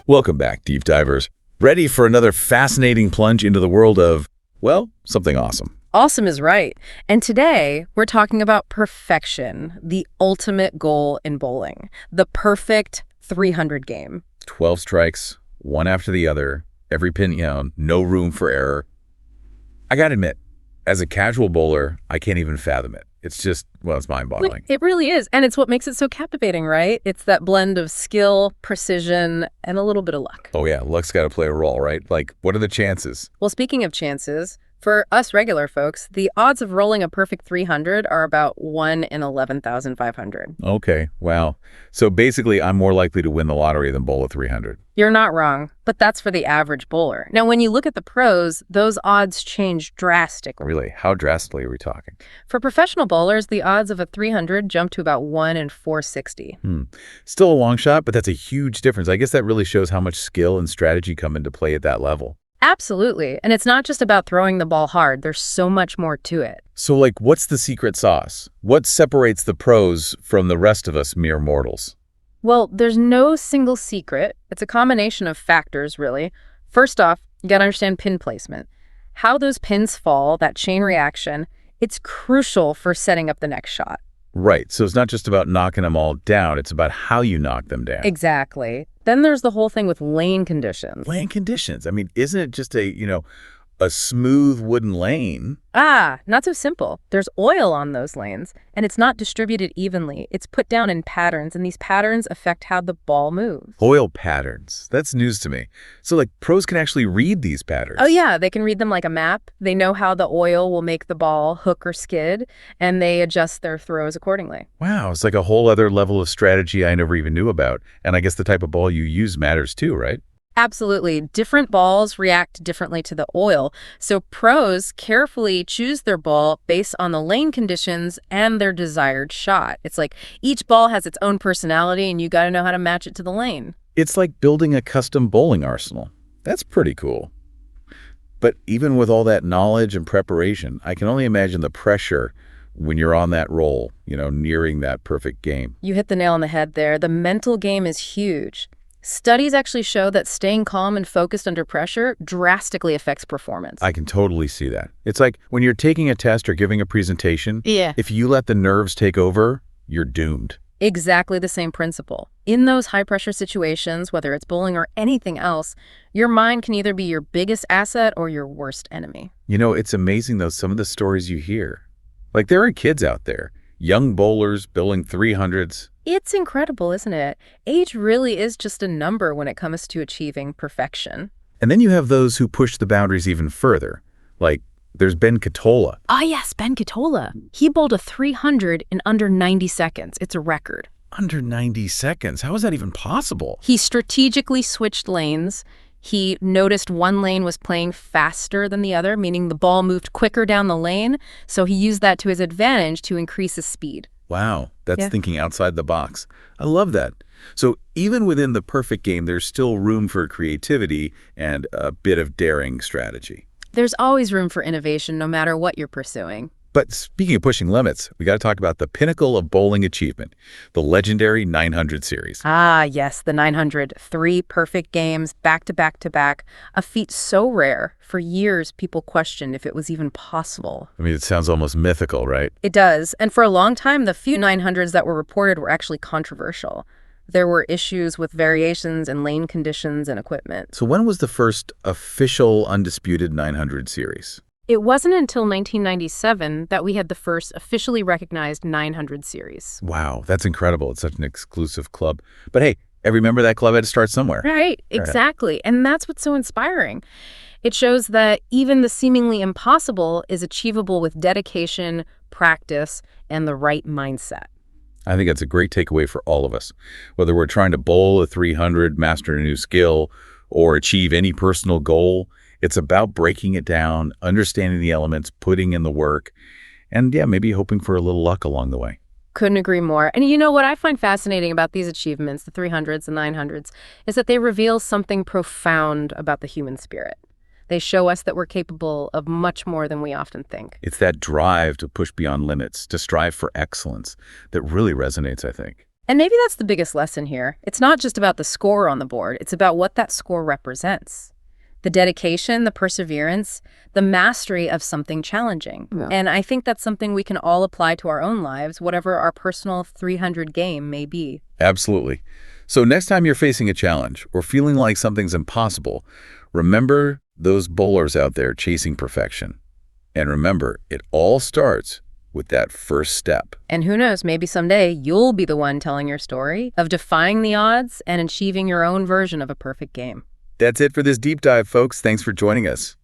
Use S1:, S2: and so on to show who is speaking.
S1: Welcome back, deep divers. Ready for another fascinating plunge into the world of, well, something awesome.
S2: Awesome is right. And today, we're talking about perfection, the ultimate goal in bowling, the perfect 300 game.
S1: 12 strikes, one after the other, every pin down, no room for error. I gotta admit, as a casual bowler, I can't even fathom it. It's just, well, it's mind-boggling.
S2: It really is. And it's what makes it so captivating, right? It's that blend of skill, precision, and a little bit of luck.
S1: Oh yeah, luck's gotta play a role, right? Like, what are the chances?
S2: Well, speaking of chances, for us regular folks, the odds of rolling a perfect 300 are about 1 in 11,500.
S1: Okay, wow. So basically, I'm more likely to win the lottery than bowl a 300.
S2: You're not wrong, but that's for the average bowler. Now, when you look at the pros, those odds change drastically.
S1: Really? How drastically are we talking?
S2: For professional bowlers, the odds of a 300 jump to about 1 in 460.
S1: Still a long shot, but that's a huge difference. I guess that really shows how much skill and strategy come into play at that level.
S2: Absolutely. And it's not just about throwing the ball hard. There's so much more to it.
S1: So, like, what's the secret sauce? What separates the pros from the rest of us mere mortals?
S2: Well, there's no single secret. It's a combination of factors, really. First off, you got to understand pin placement. How those pins fall, that chain reaction, it's crucial for setting up the next shot.
S1: Right. So it's not just about knocking them all down. It's about how you knock them down.
S2: Exactly. Then there's the whole thing with lane conditions.
S1: Lane conditions. I mean, isn't it just a smooth wooden lane?
S2: Not so simple. There's oil on those lanes, and it's not distributed evenly. It's put down in patterns, and these patterns affect how the ball moves.
S1: Oil patterns. That's news to me. So, like, pros can actually read these patterns.
S2: Oh, yeah. They can read them like a map. They know how the oil will make the ball hook or skid, and they adjust their throws accordingly.
S1: Wow, it's like a whole other level of strategy I never even knew about. And I guess the type of ball you use matters too, right?
S2: Absolutely. Different balls react differently to the oil. So pros carefully choose their ball based on the lane conditions and their desired shot. It's like each ball has its own personality and you got to know how to match it to the lane.
S1: It's like building a custom bowling arsenal. That's pretty cool. But even with all that knowledge and preparation, I can only imagine the pressure when you're on that roll, nearing that perfect game.
S2: You hit the nail on the head there. The mental game is huge. Studies actually show that staying calm and focused under pressure drastically affects performance.
S1: I can totally see that. It's like when you're taking a test or giving a presentation, if you let the nerves take over, you're doomed.
S2: Exactly the same principle. In those high-pressure situations, whether it's bowling or anything else, your mind can either be your biggest asset or your worst enemy.
S1: It's amazing, though, some of the stories you hear. Like, there are kids out there, young bowlers bowling 300s.
S2: It's incredible, isn't it? Age really is just a number when it comes to achieving perfection.
S1: And then you have those who push the boundaries even further. Like, there's Ben Katola.
S2: Yes, Ben Katola. He bowled a 300 in under 90 seconds. It's a record.
S1: Under 90 seconds? How is that even possible?
S2: He strategically switched lanes. He noticed one lane was playing faster than the other, meaning the ball moved quicker down the lane. So he used that to his advantage to increase his speed.
S1: Wow, that's thinking outside the box. I love that. So even within the perfect game, there's still room for creativity and a bit of daring strategy.
S2: There's always room for innovation, no matter what you're pursuing.
S1: But speaking of pushing limits, we got to talk about the pinnacle of bowling achievement, the legendary 900 series.
S2: Yes, the 900. 3 perfect games, back to back to back. A feat so rare, for years people questioned if it was even possible.
S1: I mean, it sounds almost mythical, right?
S2: It does. And for a long time, the few 900s that were reported were actually controversial. There were issues with variations in lane conditions and equipment.
S1: So when was the first official undisputed 900 series?
S2: It wasn't until 1997 that we had the first officially recognized 900 series.
S1: Wow, that's incredible. It's such an exclusive club. But hey, every member of that club had to start somewhere.
S2: Right, exactly. And that's what's so inspiring. It shows that even the seemingly impossible is achievable with dedication, practice, and the right mindset.
S1: I think that's a great takeaway for all of us. Whether we're trying to bowl a 300, master a new skill, or achieve any personal goal, it's about breaking it down, understanding the elements, putting in the work, and maybe hoping for a little luck along the way.
S2: Couldn't agree more. And you know what I find fascinating about these achievements, the 300s and 900s, is that they reveal something profound about the human spirit. They show us that we're capable of much more than we often think.
S1: It's that drive to push beyond limits, to strive for excellence, that really resonates, I think.
S2: And maybe that's the biggest lesson here. It's not just about the score on the board, it's about what that score represents. The dedication, the perseverance, the mastery of something challenging.
S3: Yeah.
S2: And I think that's something we can all apply to our own lives, whatever our personal 300 game may be.
S1: Absolutely. So next time you're facing a challenge or feeling like something's impossible, remember those bowlers out there chasing perfection. And remember, it all starts with that first step.
S2: And who knows, maybe someday you'll be the one telling your story of defying the odds and achieving your own version of a perfect game.
S1: That's it for this deep dive, folks. Thanks for joining us.